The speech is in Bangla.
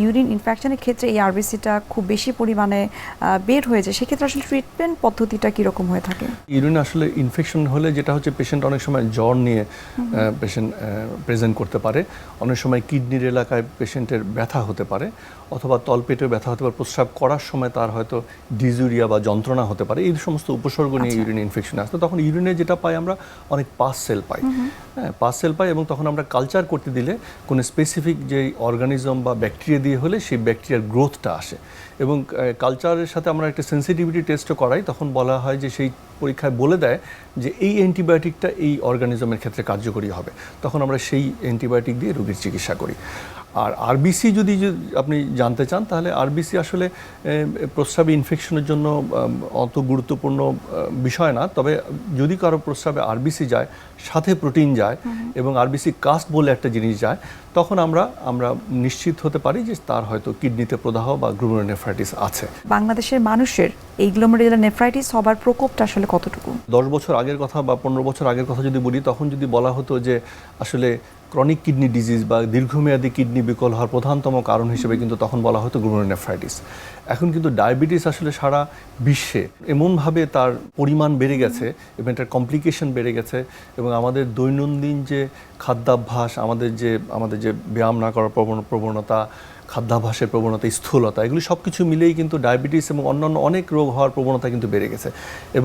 ইউরিন ইনফেকশনের ক্ষেত্রে এই আরবিসিটা খুব বেশি পরিমাণে বের হয়ে যায়, সেক্ষেত্রে আসলে ট্রিটমেন্ট পদ্ধতিটা কীরকম হয়ে থাকে? ইউরিন আসলে ইনফেকশন হলে যেটা হচ্ছে, পেশেন্ট অনেক সময় জ্বর নিয়ে পেশেন্ট প্রেজেন্ট করতে পারে। অনেক সময় কিডনির এলাকায় পেশেন্টের ব্যথা হতে পারে, অথবা তলপেটেও ব্যথা হতে পারে। প্রস্রাব করার সময় তার হয়তো ডিজুরিয়া বা যন্ত্রণা হতে পারে। এই সমস্ত উপসর্গ নিয়ে ইউরিন ইনফেকশন আসতো। তখন ইউরিনে যেটা পাই আমরা, অনেক পাস সেল পাই। হ্যাঁ, পাস সেল পাই, এবং তখন আমরা কালচার করতে দিলে কোনো স্পেসিফিক যে অর্গানিজম বা ব্যাকটেরিয়া দিয়ে হলে সেই ব্যাকটেরিয়ার গ্রোথটা আসে। এবং কালচারের সাথে আমরা একটা সেন্সিটিভিটি টেস্টও করাই। তখন বলা হয় যে, সেই পরীক্ষায় বলে দেয় যে এই অ্যান্টিবায়োটিকটা এই অর্গানিজমের ক্ষেত্রে কার্যকরী হবে। তখন আমরা সেই অ্যান্টিবায়োটিক দিয়ে রোগীর চিকিৎসা করি। আর আরবিসি যদি আপনি জানতে চান, তাহলে আরবিসি আসলে প্রস্রাবে ইনফেকশনের জন্য অত গুরুত্বপূর্ণ বিষয় না। তবে যদি কারো প্রস্রাবে আরবিসি যায়, সাথে প্রোটিন যায়, এবং আরবিসি কাস্ট বলে একটা জিনিস যায়, তখন আমরা নিশ্চিত হতে পারি যে তার হয়তো কিডনিতে প্রদাহ বা গ্লোমেরুলোনেফ্রাইটিস আছে। বাংলাদেশের মানুষের এই গ্লোমেরুলোনেফ্রাইটিস হবার প্রকোপটা আসলে কতটুকু? 10 বছর আগের কথা বা 15 বছর আগের কথা যদি বলি, তখন যদি বলা হতো যে আসলে ক্রনিক কিডনি ডিজিজ বা দীর্ঘমেয়াদী কিডনি বিকল হওয়ার প্রধানতম কারণ হিসেবে কিন্তু তখন বলা হতো গ্লোমেরুলোনেফ্রাইটিস। এখন কিন্তু ডায়াবেটিস আসলে সারা বিশ্বে এমনভাবে তার পরিমাণ বেড়ে গেছে, এবং এটার কমপ্লিকেশন বেড়ে গেছে, এবং আমাদের দৈনন্দিন যে খাদ্যাভ্যাস, আমাদের যে ব্যায়াম না করার প্রবণতা, খাদ্যাভ্যাসের প্রবণতা, স্থূলতা, এগুলি সব কিছু মিলেই কিন্তু ডায়াবেটিস এবং অন্যান্য অনেক রোগ হওয়ার প্রবণতা কিন্তু বেড়ে গেছে। এবং